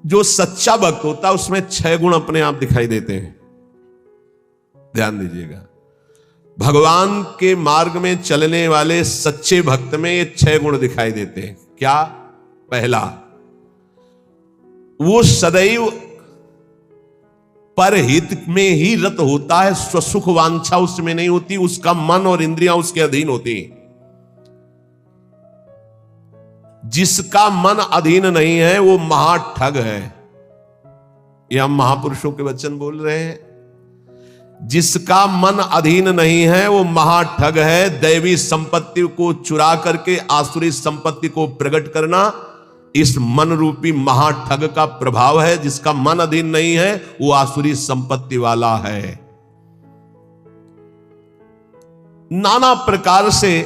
जो सच्चा भक्त होता है उसमें 6 गुण अपने आप दिखाई देते हैं। ध्यान दीजिएगा, भगवान के मार्ग में चलने वाले सच्चे भक्त में ये 6 गुण दिखाई देते हैं। क्या? पहला, वो सदैव परहित में ही रत होता है, स्वसुख वांछा उसमें नहीं होती, उसका मन और इंद्रियां उसके अधीन होती हैं। जिसका मन अधीन नहीं है वो महाठग है। ये हम महापुरुषों के वचन बोल रहे हैं। जिसका मन अधीन नहीं है वो महाठग है। दैवी संपत्ति को चुरा करके आसुरी संपत्ति को प्रकट करना इस मन रूपी महाठग का प्रभाव है। जिसका मन अधीन नहीं है वो आसुरी संपत्ति वाला है। नाना प्रकार से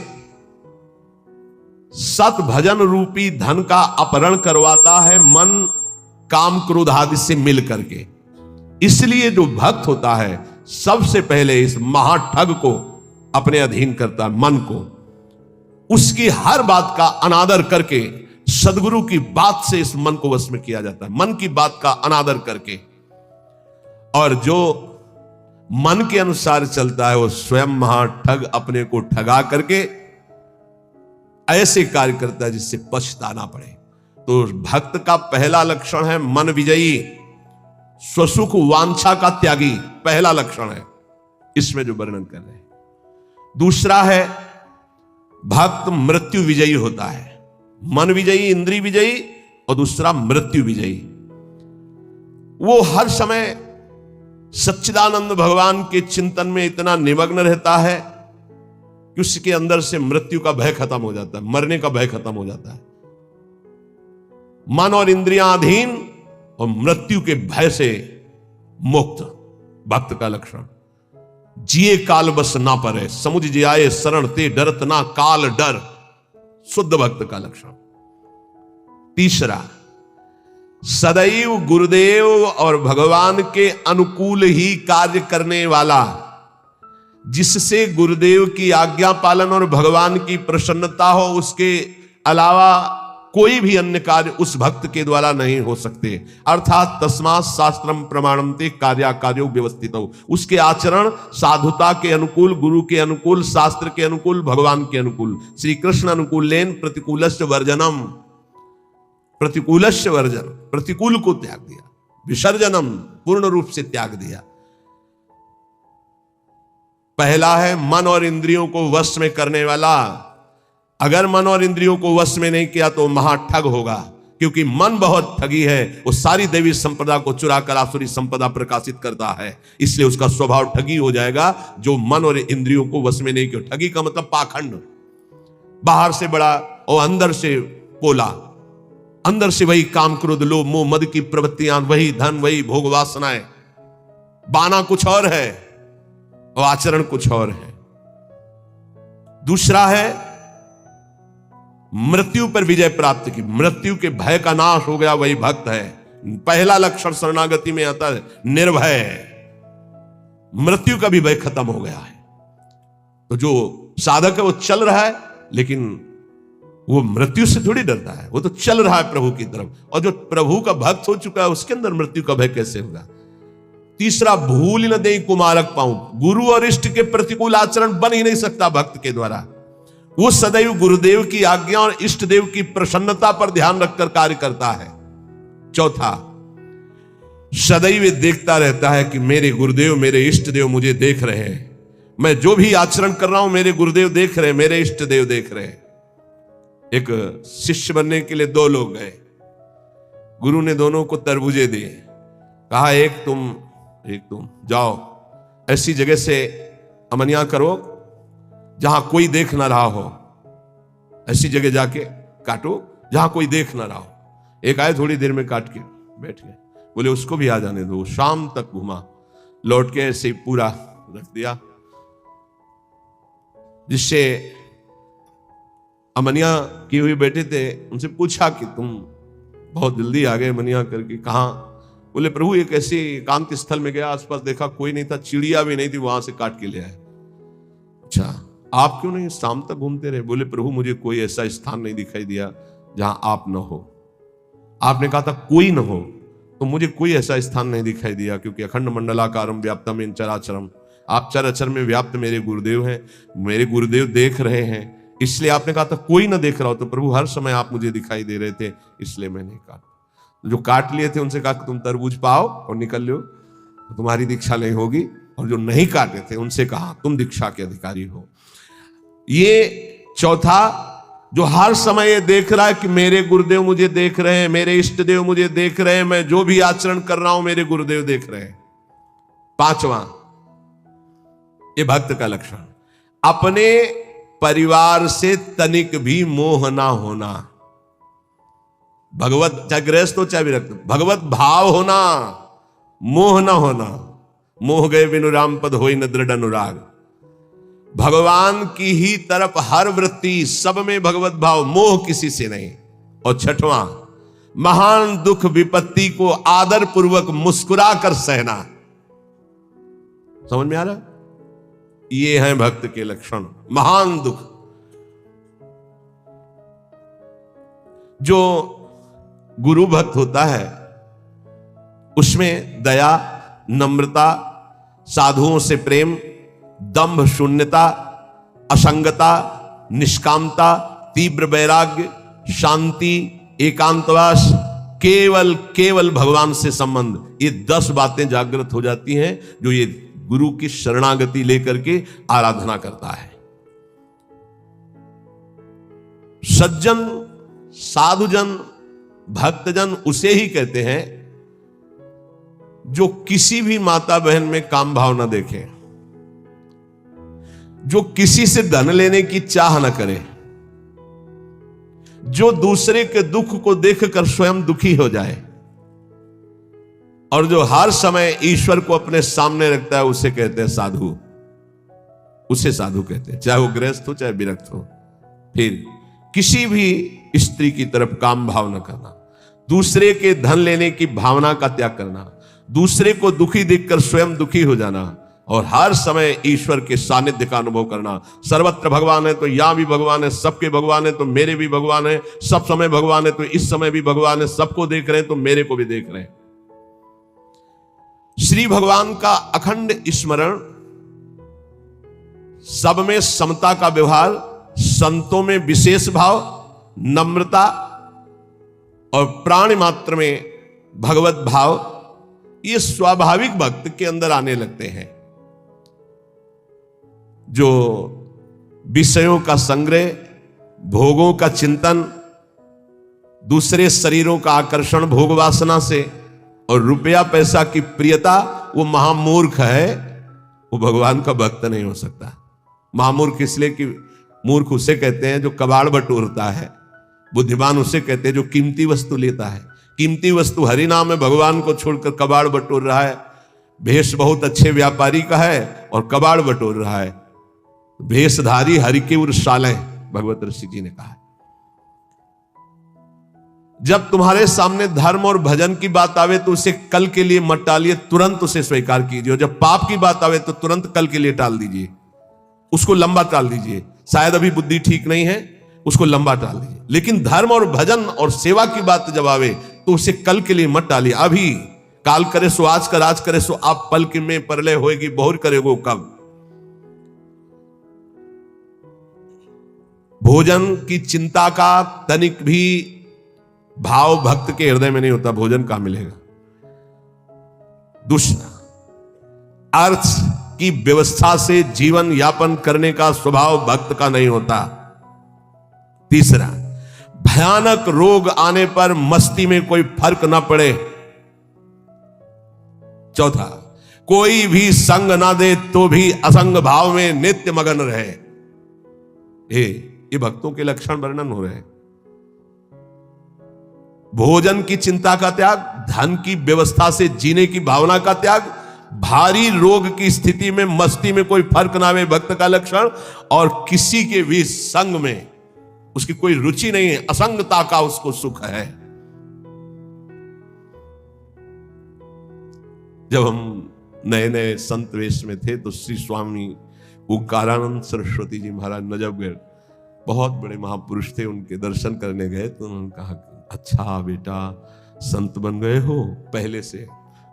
सत भजन रूपी धन का अपहरण करवाता है मन काम क्रोध आदि से मिल करके। इसलिए जो भक्त होता है सबसे पहले इस महाठग को अपने अधीन करता है, मन को। उसकी हर बात का अनादर करके, सदगुरु की बात से इस मन को वश में किया जाता है, मन की बात का अनादर करके। और जो मन के अनुसार चलता है वो स्वयं महाठग अपने को ठगा करके ऐसे कार्य करता है जिससे पछताना पड़े। तो भक्त का पहला लक्षण है मन विजयी, स्वसुख वांछा का त्यागी, पहला लक्षण है इसमें जो वर्णन कर रहे हैं। दूसरा है भक्त मृत्यु विजयी होता है। मन विजयी, इंद्रिय विजयी, और दूसरा मृत्यु विजयी। वो हर समय सच्चिदानंद भगवान के चिंतन में इतना निमग्न रहता है कि उसके अंदर से मृत्यु का भय खत्म हो जाता है, मरने का भय खत्म हो जाता है। मन और इंद्रियां अधीन और मृत्यु के भय से मुक्त, भक्त का लक्षण। जिए काल बस ना परे, समुझ जियाए शरण ते डरत ना काल डर, शुद्ध भक्त का लक्षण। तीसरा, सदैव गुरुदेव और भगवान के अनुकूल ही कार्य करने वाला, जिससे गुरुदेव की आज्ञा पालन और भगवान की प्रसन्नता हो, उसके अलावा कोई भी अन्य कार्य उस भक्त के द्वारा नहीं हो सकते। अर्थात तस्मात् शास्त्रम प्रमाणन्ते कार्याकार्यो व्यवस्थितो। उसके आचरण साधुता के अनुकूल, गुरु के अनुकूल, शास्त्र के अनुकूल, भगवान के अनुकूल। श्री कृष्ण अनुकूलेन प्रतिकूलस्य वर्जनम, प्रतिकूलस्य वर्जन, प्रतिकूल को त्याग दिया, विसर्जनम पूर्ण रूप से त्याग दिया। पहला है मन और इंद्रियों को वश में करने वाला। अगर मन और इंद्रियों को वश में नहीं किया तो महाठग होगा, क्योंकि मन बहुत ठगी है। वो सारी देवी संपदा को चुरा कर आसुरी संपदा प्रकाशित करता है, इसलिए उसका स्वभाव ठगी हो जाएगा। जो मन और इंद्रियों को वश में नहीं किया, ठगी का मतलब पाखंड, बाहर से बड़ा और अंदर से पोला, अंदर से वही काम क्रोध लोभ मोह मद की प्रवृत्तियां, वही धन, वही भोग वासनाएं। बाना कुछ और है और आचरण कुछ और है। दूसरा है मृत्यु पर विजय प्राप्त की, मृत्यु के भय का नाश हो गया, वही भक्त है। पहला लक्षण शरणागति में आता है निर्भय, मृत्यु का भी भय खत्म हो गया है। तो जो साधक है वो चल रहा है, लेकिन वो मृत्यु से थोड़ी डरता है, वो तो चल रहा है प्रभु की तरफ। और जो प्रभु का भक्त हो चुका है उसके अंदर मृत्यु का भय कैसे होगा। तीसरा, भूल न दे कुमारक पाऊं, गुरु और इष्ट के प्रतिकूल आचरण बन ही नहीं सकता भक्त के द्वारा। वो सदैव गुरुदेव की आज्ञा और इष्ट देव की प्रसन्नता पर ध्यान रखकर कार्य करता है। चौथा, सदैव देखता रहता है कि मेरे गुरुदेव, मेरे इष्ट देव मुझे देख रहे हैं, मैं जो भी आचरण कर रहा हूं मेरे गुरुदेव देख रहे हैं, मेरे इष्ट देव देख रहे हैं। एक शिष्य बनने के लिए 2 लोग गए, गुरु ने दोनों को तरबूजे दिए, कहा एक तुम जाओ ऐसी जगह से अमनिया करो जहां कोई देख ना रहा हो, ऐसी जगह जाके काटो जहां कोई देख ना रहा हो। एक आए, थोड़ी देर में काट के बैठ गए, बोले उसको भी आ जाने दो। शाम तक घुमा, लौट के ऐसे पूरा रख दिया, जिससे अमनिया की हुई बैठे थे उनसे पूछा कि तुम बहुत जल्दी आ गए मनिया करके, कहां? बोले प्रभु एक ऐसे एकांत स्थल में गया, आसपास देखा कोई नहीं था, चिड़िया भी नहीं थी, वहां से काट के ले आए। अच्छा, आप क्यों नहीं शाम तक घूमते रहे? बोले प्रभु मुझे कोई ऐसा स्थान नहीं दिखाई दिया जहां आप न हो। आपने कहा था कोई न हो, तो मुझे कोई ऐसा स्थान नहीं दिखाई दिया, क्योंकि अखंड मंडलाकारम व्याप्तम इन चराचरम, आप चराचर में व्याप्त मेरे गुरुदेव हैं, मेरे गुरुदेव देख रहे हैं। इसलिए आपने कहा था कोई ना देख रहा हो, तो प्रभु हर समय आप मुझे दिखाई दे रहे थे, इसलिए मैं नहीं काटा। जो काट लिए थे उनसे कहा कि तुम तरबूज पाओ और निकल लो, तुम्हारी दीक्षा नहीं होगी। और जो नहीं काटे थे उनसे कहा तुम दीक्षा के अधिकारी हो। ये चौथा, जो हर समय ये देख रहा है कि मेरे गुरुदेव मुझे देख रहे हैं, मेरे इष्ट देव मुझे देख रहे हैं, मैं जो भी आचरण कर रहा हूं मेरे गुरुदेव देख रहे हैं। पांचवा, ये भक्त का लक्षण, अपने परिवार से तनिक भी मोह ना होना। भगवत, चाहे गृहस्थ हो चाहे विरक्त, भगवत भाव होना, मोह ना होना। मोह गए बिनु राम पद होई न दृढ़ अनुराग। भगवान की ही तरफ हर वृत्ति, सब में भगवत भाव, मोह किसी से नहीं। और छठवां, महान दुख विपत्ति को आदर पूर्वक मुस्कुरा कर सहना। समझ में आ रहा? ये हैं भक्त के लक्षण। महान दुख, जो गुरु भक्त होता है उसमें दया, नम्रता, साधुओं से प्रेम, दंभ शून्यता, असंगता, निष्कामता, तीव्र वैराग्य, शांति, एकांतवास, केवल भगवान से संबंध, ये 10 बातें जागृत हो जाती हैं जो ये गुरु की शरणागति लेकर के आराधना करता है। सज्जन, साधुजन, भक्तजन उसे ही कहते हैं जो किसी भी माता बहन में काम भाव न देखे, जो किसी से धन लेने की चाह न करे, जो दूसरे के दुख को देखकर स्वयं दुखी हो जाए, और जो हर समय ईश्वर को अपने सामने रखता है, उसे कहते हैं साधु। उसे साधु कहते हैं, चाहे वो गृहस्थ हो चाहे विरक्त हो। फिर किसी भी स्त्री की तरफ काम भाव न करना, दूसरे के धन लेने की भावना का त्याग करना, दूसरे को दुखी देखकर स्वयं दुखी हो जाना, और हर समय ईश्वर के सानिध्य का अनुभव करना। सर्वत्र भगवान है तो यहां भी भगवान है, सबके भगवान है तो मेरे भी भगवान है, सब समय भगवान है तो इस समय भी भगवान है, सबको देख रहे हैं तो मेरे को भी देख रहे हैं। श्री भगवान का अखंड स्मरण, सब में समता का व्यवहार, संतों में विशेष भाव, नम्रता, और प्राणी मात्र में भगवत भाव, ये स्वाभाविक भक्त के अंदर आने लगते हैं। जो विषयों का संग्रह, भोगों का चिंतन, दूसरे शरीरों का आकर्षण भोग वासना से, और रुपया पैसा की प्रियता, वो महामूर्ख है, वो भगवान का भक्त नहीं हो सकता। महामूर्ख इसलिए कि मूर्ख उसे कहते हैं जो कबाड़ बटोरता है, बुद्धिमान उसे कहते हैं जो कीमती वस्तु लेता है। कीमती वस्तु हरि नाम में भगवान को छोड़कर कबाड़ बटोर रहा है। भेष बहुत अच्छे व्यापारी का है और कबाड़ बटोर रहा है। भेषधारी हरि के उर्साले, भगवत ऋषि जी ने कहा है। जब तुम्हारे सामने धर्म और भजन की बात आवे तो उसे कल के लिए मत टालिए, तुरंत उसे स्वीकार कीजिए। और जब पाप की बात आवे तो तुरंत कल के लिए टाल दीजिए, उसको लंबा टाल दीजिए। शायद अभी बुद्धि ठीक नहीं है, उसको लंबा टाल दीजिए। लेकिन धर्म और भजन और सेवा की बात जब आवे तो उसे कल के लिए मत टालिए। अभी काल करे सो आज कर, आज करे सो आप पल के में परलय होएगी, बहुर करेगो कब। भोजन की चिंता का तनिक भी भाव भक्त के हृदय में नहीं होता, भोजन कहां मिलेगा। दूसरा, अर्थ की व्यवस्था से जीवन यापन करने का स्वभाव भक्त का नहीं होता। तीसरा, भयानक रोग आने पर मस्ती में कोई फर्क ना पड़े। चौथा, कोई भी संग ना दे तो भी असंग भाव में नित्य मगन रहे। ये भक्तों के लक्षण वर्णन हो रहे हैं। भोजन की चिंता का त्याग, धन की व्यवस्था से जीने की भावना का त्याग, भारी रोग की स्थिति में मस्ती में कोई फर्क ना आवे, भक्त का लक्षण। और किसी के भी संग में उसकी कोई रुचि नहीं है, असंगता का उसको सुख है। जब हम नए नए संत वेश में थे तो श्री स्वामी ओंकारानंद सरस्वती जी महाराज नजफगढ़, बहुत बड़े महापुरुष थे, उनके दर्शन करने गए तो उन्होंने कहा अच्छा बेटा संत बन गए हो, पहले से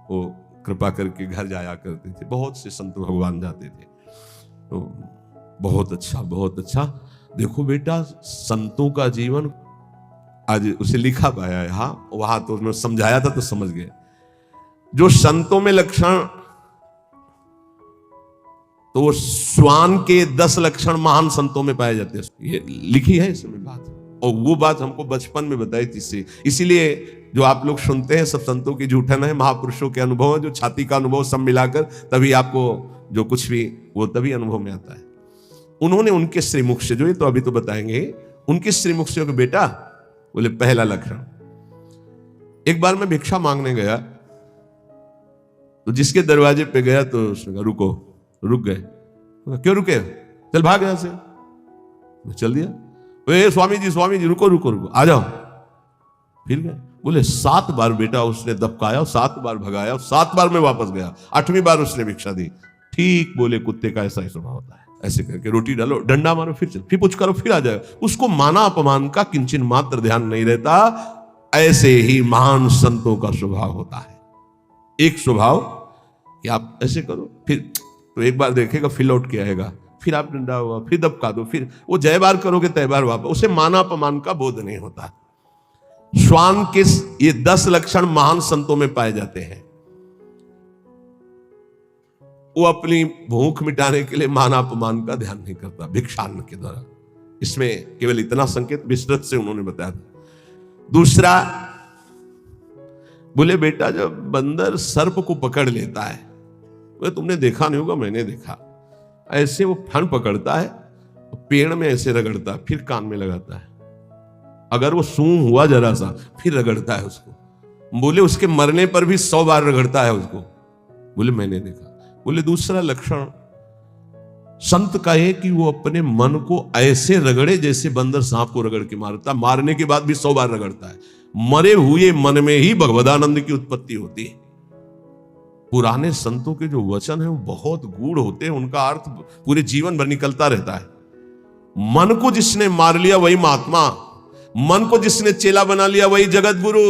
वो कृपा करके घर जाया करते थे। बहुत से संत भगवान जाते थे। तो बहुत अच्छा, बहुत अच्छा। देखो बेटा, संतों का जीवन आज उसे लिखा पाया है। हाँ, वहां तो उसने समझाया था तो समझ गए। जो संतों में लक्षण, तो वो श्वान के 10 लक्षण महान संतों में पाए जाते हैं, ये लिखी है इसमें बात। और वो बात हमको बचपन में बताई थी। इसीलिए जो आप लोग सुनते हैं सब संतों की झूठन है, महापुरुषों के अनुभव है, जो छाती का अनुभव सब मिलाकर, तभी आपको जो कुछ भी वो तभी अनुभव में आता है। उन्होंने उनके श्रीमुख से, जो ये तो अभी तो बताएंगे, उनके श्रीमुख से कि बेटा, बोले पहला लक्षण, एक बार मैं भिक्षा मांगने गया, तो जिसके दरवाजे पे गया तो उसने कहा रुको, रुक गए। क्यों रुके? चल भाग यहां से। चल दिया। स्वामी जी रुको रुको रुको, आ जाओ। फिर गए। बोले 7 बार बेटा उसने दबकाया, 7 बार भगाया, 7 बार मैं वापस गया, 8वीं बार उसने भिक्षा दी। ठीक बोले, कुत्ते का ऐसा ही स्वभाव होता है। ऐसे करके रोटी डालो, डंडा मारो, फिर चल, फिर कुछ करो, फिर आ जाए। उसको माना अपमान का किंचन मात्र ध्यान नहीं रहता। ऐसे ही महान संतों का स्वभाव होता है। एक स्वभाव कि आप ऐसे करो, फिर तो एक बार देखेगा, फिर लौट के आएगा, फिर आप डंडा हुआ, फिर दबका दो, फिर वो जय बार करोगे तय बार वापस। उसे माना अपमान का बोध नहीं होता। श्वान के ये 10 लक्षण महान संतों में पाए जाते हैं। वो अपनी भूख मिटाने के लिए माना अपमान का ध्यान नहीं करता भिक्षान्न के द्वारा। इसमें केवल इतना संकेत विस्तृत से उन्होंने बताया था। दूसरा, बोले बेटा, जब बंदर सर्प को पकड़ लेता है, बोले तुमने देखा नहीं होगा, मैंने देखा, ऐसे वो फन पकड़ता है, पेड़ में ऐसे रगड़ता है, फिर कान में लगाता है। अगर वो सूं हुआ जरा सा, फिर रगड़ता है उसको। बोले उसके मरने पर भी 100 बार रगड़ता है उसको। बोले मैंने देखा। बोले दूसरा लक्षण संत का है कि वो अपने मन को ऐसे रगड़े जैसे बंदर सांप को रगड़ के मारता, मारने के बाद भी 100 बार रगड़ता है। मरे हुए मन में ही भगवदानंद की उत्पत्ति होती है। पुराने संतों के जो वचन है वो बहुत गूढ़ होते हैं, उनका अर्थ पूरे जीवन भर निकलता रहता है। मन को जिसने मार लिया वही महात्मा, मन को जिसने चेला बना लिया वही जगत गुरु,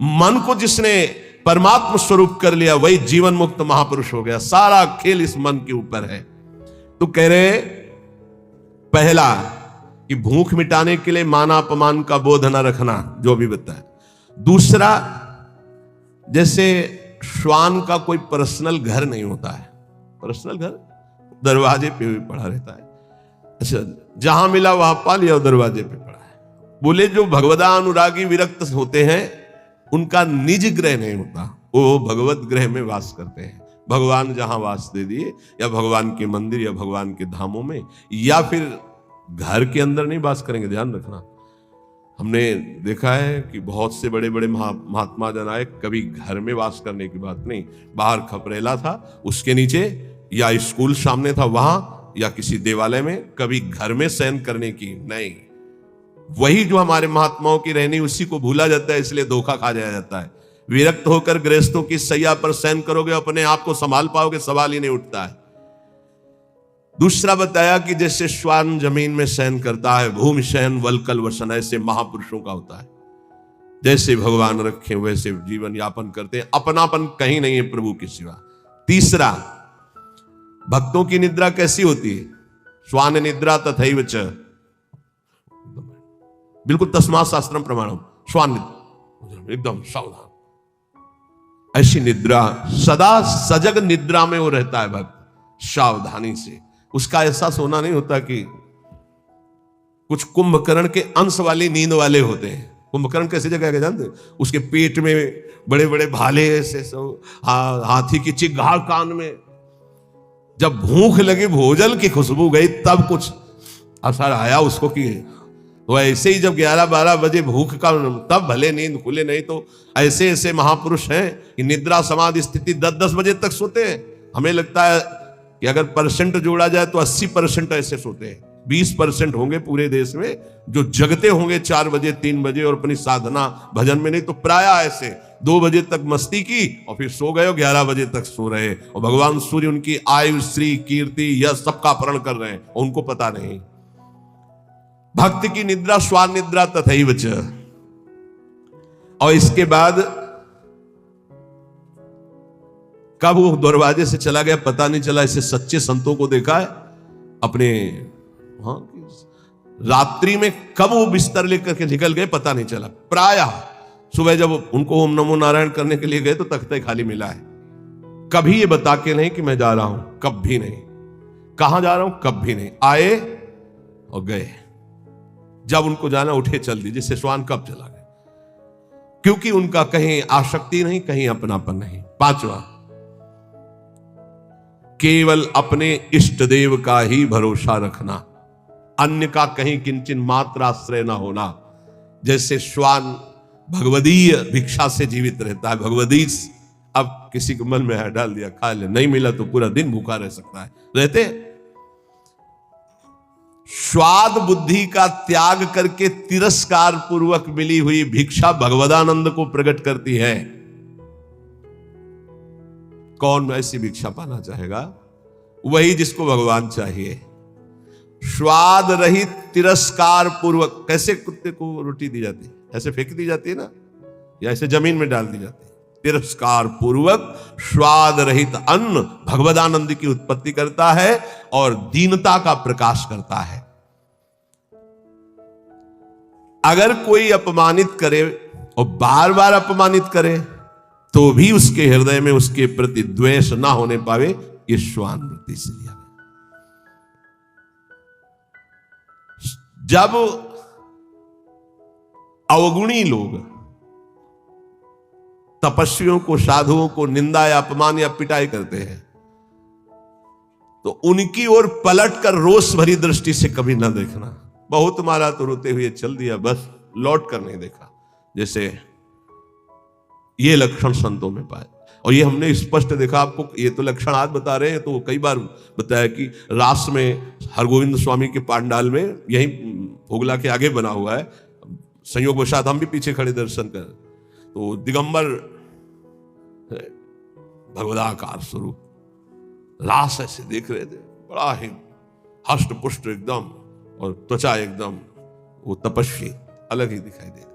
मन को जिसने परमात्मा स्वरूप कर लिया वही जीवन मुक्त महापुरुष हो गया। सारा खेल इस मन के ऊपर है। तो कह रहे, पहला कि भूख मिटाने के लिए माना अपमान का बोध न रखना, जो भी बताया। दूसरा, जैसे श्वान का कोई पर्सनल घर नहीं होता है, पर्सनल घर दरवाजे पे भी पड़ा रहता है। अच्छा, जहां मिला वहां पा लिया, दरवाजे पे पड़ा है। बोले जो भगवदा अनुरागी विरक्त होते हैं उनका निज ग्रह नहीं होता, वो भगवत ग्रह में वास करते हैं। भगवान जहां वास दे दिए, या भगवान के मंदिर या भगवान के धामों में, या फिर घर के अंदर नहीं वास करेंगे। ध्यान रखना, हमने देखा है कि बहुत से बड़े बड़े महात्मा जन आए, कभी घर में वास करने की बात नहीं। बाहर खपरेला था, उसके नीचे, या स्कूल सामने था वहां, या किसी देवालय में, कभी घर में शयन करने की नहीं। वही जो हमारे महात्माओं की रहनी, उसी को भूला जाता है, इसलिए धोखा खा जाया जाता है। विरक्त होकर गृहस्थों की सैया पर शयन करोगे, अपने आप को संभाल पाओगे, सवाल ही नहीं उठता है। दूसरा बताया कि जैसे श्वान जमीन में शयन करता है, भूमि शयन वलकल वसन, ऐसे महापुरुषों का होता है। जैसे भगवान रखे वैसे जीवन यापन करते हैं, अपनापन कहीं नहीं है प्रभु के सिवा। तीसरा, भक्तों की निद्रा कैसी होती है? श्वान निद्रा तथैव च, बिल्कुल तस्मात् शास्त्रम प्रमाणम, श्वान निद्रा एकदम सावधान। ऐसी निद्रा, सदा सजग निद्रा में वो रहता है भक्त, सावधानी से। उसका ऐसा सोना नहीं होता कि कुछ कुंभकर्ण के अंश वाली नींद वाले होते हैं। कुंभकर्ण कैसी जगह है जानते? उसके पेट में बड़े बड़े भाले ऐसे सब, हाथी की चिगाड़ कान में। जब भूख लगी, भोजन की खुशबू गई, तब कुछ असर आया उसको कि तो ऐसे ही जब 11-12 बजे भूख का, तब भले नींद खुले, नहीं तो ऐसे ऐसे महापुरुष हैं कि निद्रा समाधि स्थिति 10-10 बजे तक सोते हैं। हमें लगता है कि अगर परसेंट जोड़ा जाए तो 80% ऐसे सोते हैं। 20% होंगे पूरे देश में जो जगते होंगे 4 बजे 3 बजे और अपनी साधना भजन में, नहीं तो प्राय ऐसे 2 बजे तक मस्ती की और फिर सो गए, 11 बजे तक सो रहे, और भगवान सूर्य उनकी आयु, श्री, कीर्ति, यश सबका अपहरण कर रहे हैं और उनको पता नहीं। भक्त की निद्रा श्वान निद्रा तथैव च। और इसके बाद कब वो दरवाजे से चला गया पता नहीं चला। इसे सच्चे संतों को देखा है अपने, हाँ, रात्रि में कब वो बिस्तर लेकर के निकल गए पता नहीं चला। प्रायः सुबह जब उनको ओम नमो नारायण करने के लिए गए तो तख्ते खाली मिला है। कभी ये बता के नहीं कि मैं जा रहा हूं, कभी नहीं। कहां जा रहा हूं, कभी नहीं। आए और गए। जब उनको जाना उठे चल दी, जैसे श्वान कब चला गया, क्योंकि उनका कहीं आसक्ति नहीं, कहीं अपनापन नहीं। पांचवा, केवल अपने इष्ट देव का ही भरोसा रखना, अन्य का कहीं किंचन मात्र आश्रय ना होना। जैसे श्वान भगवदीय भिक्षा से जीवित रहता है, भगवदीश। अब किसी को मन में है डाल दिया, खा ले, नहीं मिला तो पूरा दिन भूखा रह सकता है, रहते। स्वाद बुद्धि का त्याग करके तिरस्कार पूर्वक मिली हुई भिक्षा भगवदानंद को प्रकट करती है। कौन ऐसी भिक्षा पाना चाहेगा? वही जिसको भगवान चाहिए। स्वाद रहित तिरस्कार पूर्वक। कैसे कुत्ते को रोटी दी जाती है? ऐसे फेंक दी जाती है ना, या ऐसे जमीन में डाल दी जाती है। तिरस्कार पूर्वक स्वाद रहित अन्न भगवदानंद की उत्पत्ति करता है और दीनता का प्रकाश करता है। अगर कोई अपमानित करे और बार बार अपमानित करे तो भी उसके हृदय में उसके प्रति द्वेष ना होने पावे, ये श्वान वृत्ति से लिया गया। जब अवगुणी लोग तपस्वियों को, साधुओं को निंदा या अपमान या पिटाई करते हैं तो उनकी ओर पलट कर रोष भरी दृष्टि से कभी ना देखना। बहुत मारा तो रोते हुए चल दिया, बस लौट कर नहीं देखा। जैसे ये लक्षण संतों में पाए, और ये हमने स्पष्ट देखा। आपको ये तो लक्षण आज बता रहे हैं, तो कई बार बताया कि रास में हरगोविंद स्वामी के पांडाल में, यही भोगला के आगे बना हुआ है, संयोग वशात हम भी पीछे खड़े दर्शन कर, तो दिगंबर भगवदाकार स्वरूप रास ऐसे देख रहे थे, बड़ा ही हष्ट पुष्ट एकदम, और त्वचा एकदम, वो तपस्वी अलग ही दिखाई दे।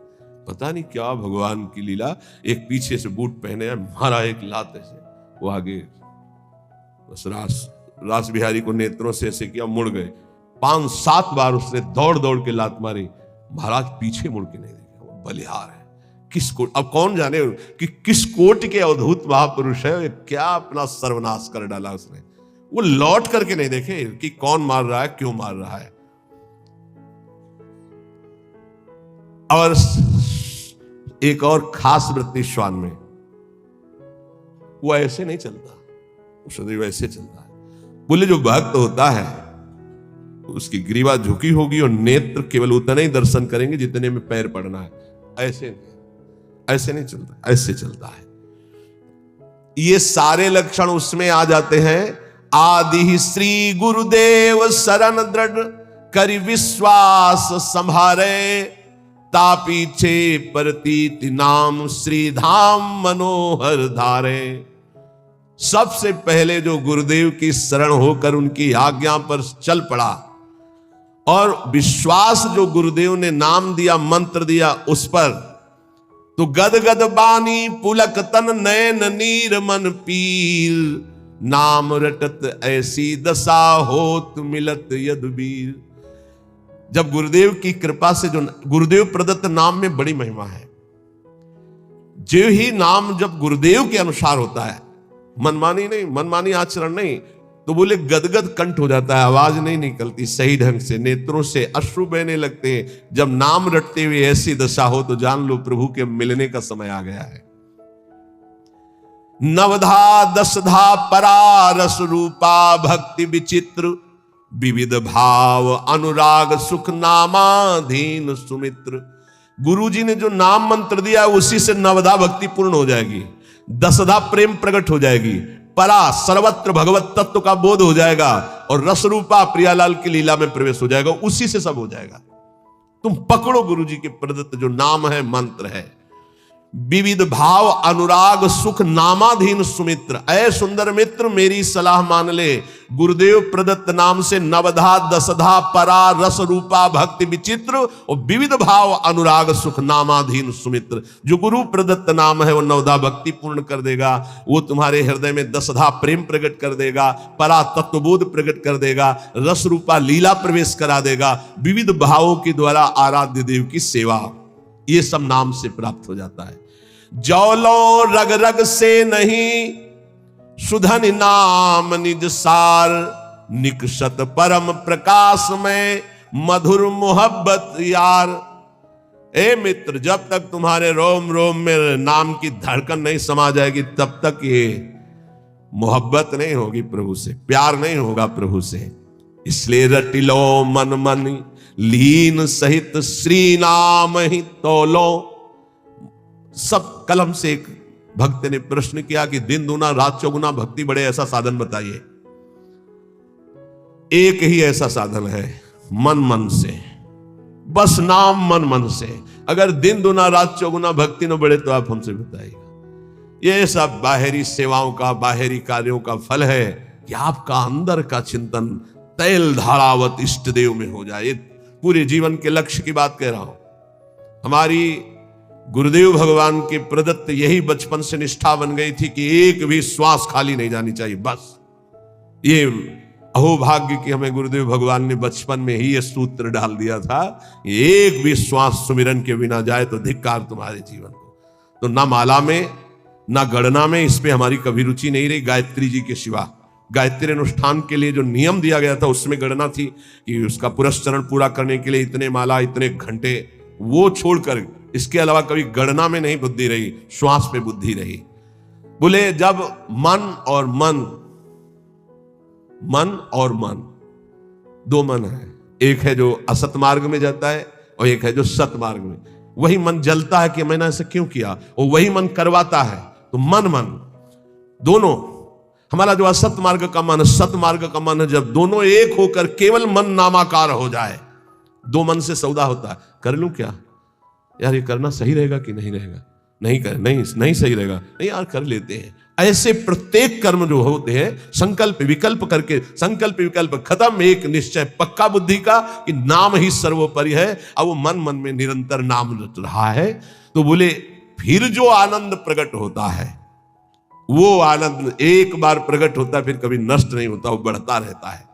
पता नहीं क्या भगवान की लीला। एक पीछे से बूट पहने मारा एक लात ऐसे, वो आगे बस रास बिहारी को नेत्रों से ऐसे किया, मुड़ गए। 5-7 बार उसने दौड़ दौड़ के लात मारी, महाराज पीछे मुड़ के नहीं देखे। वो बलिहार है। किस कोट, अब कौन जाने कि किस कोट के अवधूत महापुरुष है, क्या अपना सर्वनाश कर डाला उसने। वो लौट करके नहीं देखे कि कौन मार रहा है, क्यों मार रहा है। और एक और खास वृत्ति श्वान में, वो ऐसे नहीं चलता, वो सदैव ऐसे चलता है। बोले जो भक्त होता है उसकी ग्रीवा झुकी होगी और नेत्र केवल उतने ही दर्शन करेंगे जितने में पैर पड़ना है। ऐसे नहीं चलता, ऐसे चलता है। ये सारे लक्षण उसमें आ जाते हैं। आदि श्री गुरुदेव शरण दृढ़ करि विश्वास संभारे, ता पीछे प्रतीति नाम श्री धाम मनोहर धारे। सबसे पहले जो गुरुदेव की शरण होकर उनकी आज्ञा पर चल पड़ा, और विश्वास जो गुरुदेव ने नाम दिया, मंत्र दिया उस पर, तो गदगद बानी पुलक तन नयन नीर मन पीर, नाम रटत ऐसी दशा होत मिलत यदुबीर। जब गुरुदेव की कृपा से, जो गुरुदेव प्रदत्त नाम में बड़ी महिमा है, जो ही नाम जब गुरुदेव के अनुसार होता है, मनमानी नहीं, मनमानी आचरण नहीं, तो बोले गदगद कंठ हो जाता है, आवाज नहीं निकलती सही ढंग से, नेत्रों से अश्रु बहने लगते हैं। जब नाम रटते हुए ऐसी दशा हो तो जान लो प्रभु के मिलने का समय आ गया है। नवधा दशधा परा रस रूपा भक्ति विचित्र, विविध भाव अनुराग सुख नामाधीन सुमित्र। गुरु जी ने जो नाम मंत्र दिया उसी से नवधा भक्ति पूर्ण हो जाएगी, दशधा प्रेम प्रकट हो जाएगी, परा सर्वत्र भगवत तत्व का बोध हो जाएगा, और रस रूपा प्रियालाल की लीला में प्रवेश हो जाएगा। उसी से सब हो जाएगा। तुम पकड़ो गुरु जी के प्रदत्त जो नाम है, मंत्र है। विविध भाव अनुराग सुख नामाधीन सुमित्र। ऐ सुंदर मित्र मेरी सलाह मान ले, गुरुदेव प्रदत्त नाम से नवधा दसधा परा रस रूपा भक्ति विचित्र और विविध भाव अनुराग सुख नामाधीन सुमित्र। जो गुरु प्रदत्त नाम है वो नवधा भक्ति पूर्ण कर देगा, वो तुम्हारे हृदय में दसधा प्रेम प्रकट कर देगा, परा तत्वबोध प्रकट कर देगा, रस रूपा लीला प्रवेश करा देगा, विविध भावों के द्वारा आराध्य देव की सेवा, ये सब नाम से प्राप्त हो जाता है। जौलो रग रग से नहीं सुधन नाम निज सार, निकषत परम प्रकाश में मधुर मोहब्बत यार। ए मित्र, जब तक तुम्हारे रोम रोम में नाम की धड़कन नहीं समा जाएगी तब तक ये मोहब्बत नहीं होगी प्रभु से, प्यार नहीं होगा प्रभु से। इसलिए रटिलो मन मन लीन सहित श्री नाम ही तोलो। सब कलम से एक भक्त ने प्रश्न किया कि दिन दूना रात चौगुना भक्ति बढ़े, ऐसा साधन बताइए। एक ही ऐसा साधन है, मन मन से, बस नाम मन मन से। अगर दिन दूना रात चौगुना भक्ति न बढ़े तो आप हमसे बताइएगा। ये सब बाहरी सेवाओं का, बाहरी कार्यों का फल है कि आपका अंदर का चिंतन तैल धारावत इष्ट देव में हो जाए। पूरे जीवन के लक्ष्य की बात कह रहा हूं। हमारी गुरुदेव भगवान के प्रदत्त यही बचपन से निष्ठा बन गई थी कि एक भी श्वास खाली नहीं जानी चाहिए। बस ये अहोभाग्य कि हमें गुरुदेव भगवान ने बचपन में ही ये सूत्र डाल दिया था, एक भी श्वास सुमिरन के बिना जाए तो धिक्कार तुम्हारे जीवन को। तो ना माला में ना गणना में इस पे हमारी कभी रुचि नहीं रही। गायत्री जी के सिवा गायत्री अनुष्ठान के लिए जो नियम दिया गया था उसमें गणना थी कि उसका पुरस्चरण पूरा करने के लिए इतने माला, इतने घंटे, वो छोड़कर इसके अलावा कभी गणना में नहीं बुद्धि रही, श्वास पे बुद्धि रही। बोले जब मन और मन दो मन है, एक है जो असत मार्ग में जाता है और एक है जो सत मार्ग में। वही मन जलता है कि मैंने ऐसा क्यों किया, और वही मन करवाता है। तो मन दोनों, हमारा जो असत मार्ग का मन, सत मार्ग का मन है, जब दोनों एक होकर केवल मन नामाकार हो जाए, दो मन से सौदा होता है। कर लूं क्या यार, ये करना सही रहेगा कि नहीं रहेगा, नहीं सही रहेगा, नहीं यार कर लेते हैं। ऐसे प्रत्येक कर्म जो होते हैं संकल्प विकल्प करके, संकल्प विकल्प खत्म, एक निश्चय पक्का बुद्धि का कि नाम ही सर्वोपरि है। अब वो मन में निरंतर नाम रट रहा है। तो बोले फिर जो आनंद प्रकट होता है, वो आनंद एक बार प्रकट होता है, फिर कभी नष्ट नहीं होता, वो बढ़ता रहता है।